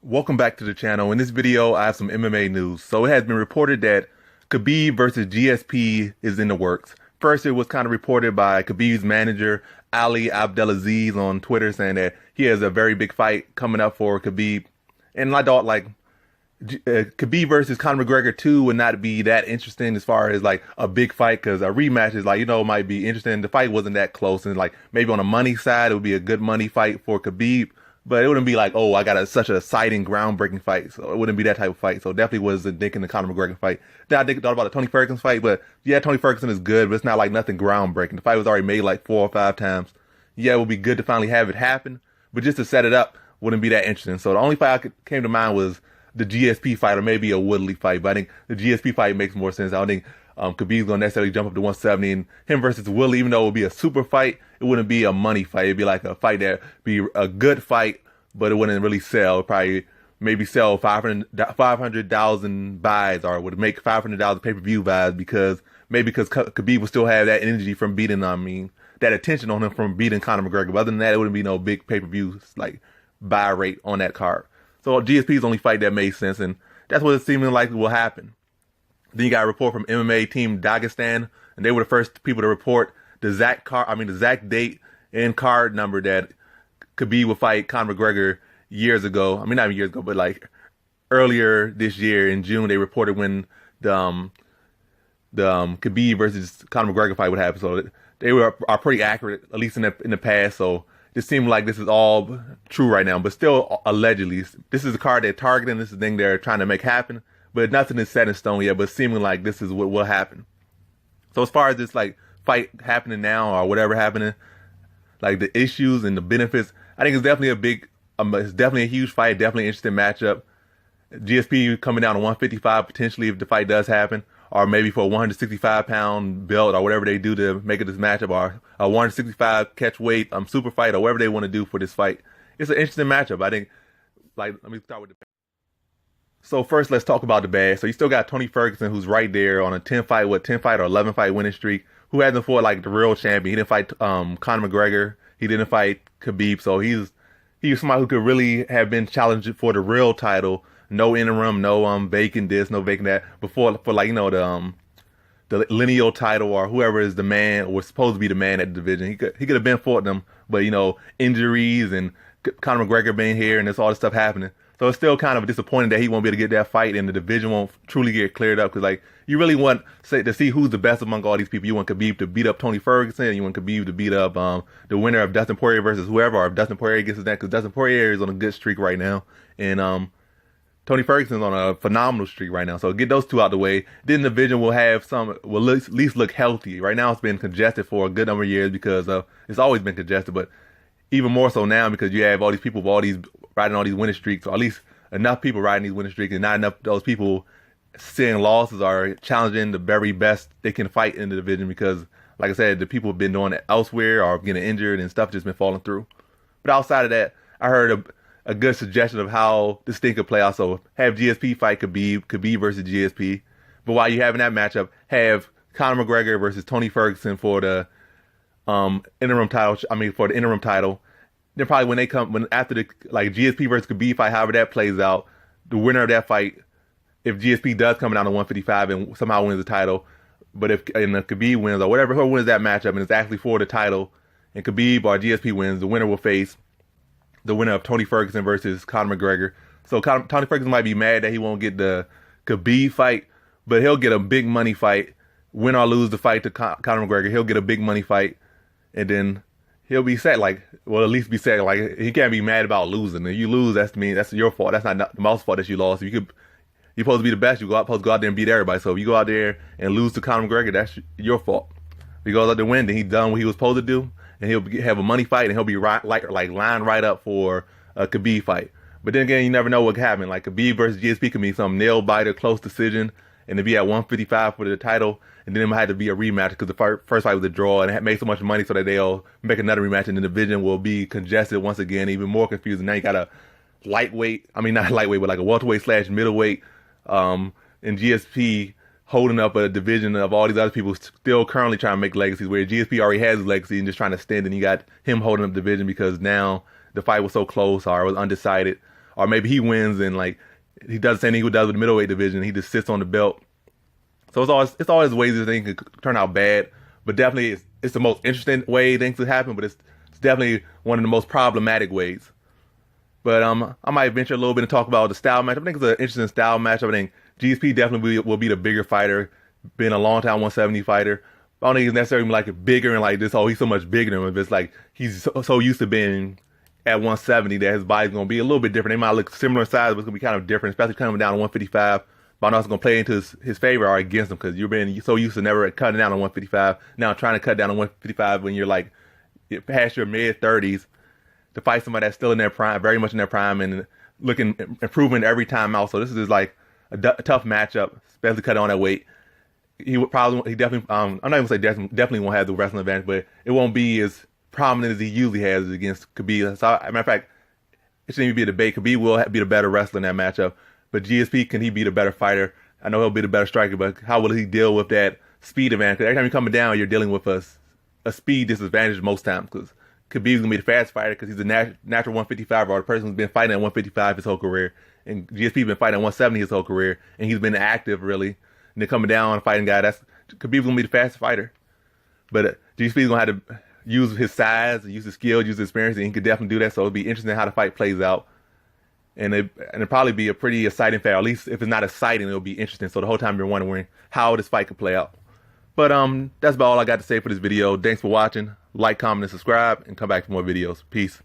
Welcome back to the channel. In this video, I have some MMA news. So it has been reported that Khabib versus GSP is in the works. First, it was kind of reported by Khabib's manager, Ali Abdelaziz, on Twitter, saying that he has a very big fight coming up for Khabib. And I thought, Khabib versus Conor McGregor 2 would not be that interesting as far as like a big fight, because a rematch is might be interesting. The fight wasn't that close, and like maybe on the money side, it would be a good money fight for Khabib. But it wouldn't be like, oh, I got such a exciting, groundbreaking fight. So it wouldn't be that type of fight. So definitely wasn't thinking the Conor McGregor fight. Then I thought about the Tony Ferguson fight, but yeah, Tony Ferguson is good, but it's not like nothing groundbreaking. The fight was already made like 4 or 5 times. Yeah, it would be good to finally have it happen, but just to set it up wouldn't be that interesting. So the only fight came to mind was the GSP fight, or maybe a Woodley fight. But I think the GSP fight makes more sense. I don't think Khabib's gonna necessarily jump up to 170, and him versus Woodley, even though it would be a super fight, it wouldn't be a money fight. It'd be like a fight that be a good fight, but it wouldn't really sell. It'd probably maybe sell 500,000 buys, or would make 500,000 pay-per-view buys, because Khabib would still have that energy from beating, that attention on him from beating Conor McGregor. But other than that, it wouldn't be no big pay-per-view like buy rate on that card. So GSP's the only fight that made sense, and that's what it's seeming like will happen. Then you got a report from MMA Team Dagestan, and they were the first people to report the exact date and card number that Khabib would fight Conor McGregor years ago. I mean, not even years ago, but like earlier this year in June, they reported when the Khabib versus Conor McGregor fight would happen. So they are pretty accurate, at least in the past. So it seems like this is all true right now, but still allegedly. This is the card they're targeting. This is the thing they're trying to make happen, but nothing is set in stone yet. But seeming like this is what will happen. So as far as this like fight happening now or whatever happening, like the issues and the benefits, I think it's definitely it's definitely a huge fight, definitely an interesting matchup. GSP coming down to 155 potentially if the fight does happen, or maybe for a 165-pound belt or whatever they do to make it this matchup, or a 165 catch weight super fight, or whatever they want to do for this fight. It's an interesting matchup. I think. Let me start with the. So first, let's talk about the bad. So you still got Tony Ferguson, who's right there on a 10 fight or 11 fight winning streak, who hasn't fought like the real champion. He didn't fight Conor McGregor. He didn't fight Khabib. So he's somebody who could really have been challenged for the real title. No interim, no vacant this, no vacant that. Before for the lineal title, or whoever is the man or supposed to be the man at the division. He could have been fought them, but injuries and Conor McGregor being here and there's all this stuff happening. So it's still kind of disappointing that he won't be able to get that fight, and the division won't truly get cleared up, because you really want to see who's the best among all these people. You want Khabib to beat up Tony Ferguson, and you want Khabib to beat up the winner of Dustin Poirier versus whoever, or if Dustin Poirier gets his neck, because Dustin Poirier is on a good streak right now, and Tony Ferguson's on a phenomenal streak right now. So get those two out the way. Then the division will at least look healthy. Right now it's been congested for a good number of years, because it's always been congested, but even more so now because you have all these people riding all these winning streaks, or at least enough people riding these winning streaks, and not enough of those people seeing losses or challenging the very best they can fight in the division, because, like I said, the people have been doing it elsewhere or getting injured and stuff just been falling through. But outside of that, I heard a good suggestion of how this thing could play out. So have GSP fight Khabib versus GSP. But while you're having that matchup, have Conor McGregor versus Tony Ferguson for the interim title. For the interim title. Then probably after the GSP versus Khabib fight, however that plays out, the winner of that fight, if GSP does come down to 155 and somehow wins the title, but if Khabib wins, or whoever wins that matchup and it's actually for the title, and Khabib or GSP wins, the winner will face the winner of Tony Ferguson versus Conor McGregor. So Tony Ferguson might be mad that he won't get the Khabib fight, but he'll get a big money fight. Win or lose the fight to Conor McGregor, he'll get a big money fight, and then he'll be sad, at least be sad. He can't be mad about losing. If you lose, that's your fault. That's not the most fault that you lost. You're supposed to be the best. You're supposed to go out there and beat everybody. So if you go out there and lose to Conor McGregor, that's your fault. If he goes out there and win, then he's done what he was supposed to do, and he'll have a money fight, and he'll be lined right up for a Khabib fight. But then again, you never know what can happen. Like Khabib versus GSP could be some nail biter, close decision, and to be at 155 for the title, and then it might have to be a rematch, because the first fight was a draw, and it made so much money so that they'll make another rematch, and the division will be congested once again, even more confusing. Now you got a lightweight, not lightweight, but like a welterweight / middleweight, and GSP holding up a division of all these other people still currently trying to make legacies, where GSP already has his legacy and just trying to stand, and you got him holding up the division because now the fight was so close or it was undecided. or maybe he wins and like he does the same thing he does with the middleweight division. He just sits on the belt. So it's always ways that things could turn out bad, but definitely it's the most interesting way things could happen. But it's definitely one of the most problematic ways. But I might venture a little bit and talk about the style match. I think it's an interesting style match. I think GSP definitely will be the bigger fighter, being a long time 170 fighter. I don't think he's necessarily like bigger and like this. Oh, he's so much bigger than him. It's like he's so used to being at 170 that his body's gonna be a little bit different. They might look similar in size, but it's gonna be kind of different, especially coming down to 155. But I know it's gonna play into his favor or against him because you're being so used to never cutting down on 155. Now trying to cut down on 155 when you're like past your mid 30s to fight somebody that's still in their prime, very much in their prime, and looking improving every time out. So this is like a tough matchup, especially cutting on that weight. He definitely, I'm not even gonna say definitely won't have the wrestling advantage, but it won't be as prominent as he usually has against Khabib. So, as a matter of fact, it shouldn't even be a debate. Khabib will be the better wrestler in that matchup, but GSP, can he be the better fighter? I know he'll be the better striker, but how will he deal with that speed advantage? Because every time you're coming down, you're dealing with a speed disadvantage most times, because Khabib's gonna be the fast fighter because he's a natural 155 or the person who's been fighting at 155 his whole career, and GSP's been fighting at 170 his whole career, and he's been active really. And then coming down and fighting guy, Khabib's gonna be the fastest fighter. But GSP's gonna have to use his size, use his skill, use his experience, and he could definitely do that. So it'll be interesting how the fight plays out. And it'll probably be a pretty exciting fight. Or at least if it's not exciting, it'll be interesting. So the whole time you're wondering how this fight could play out. But that's about all I got to say for this video. Thanks for watching. Like, comment, and subscribe, and come back for more videos. Peace.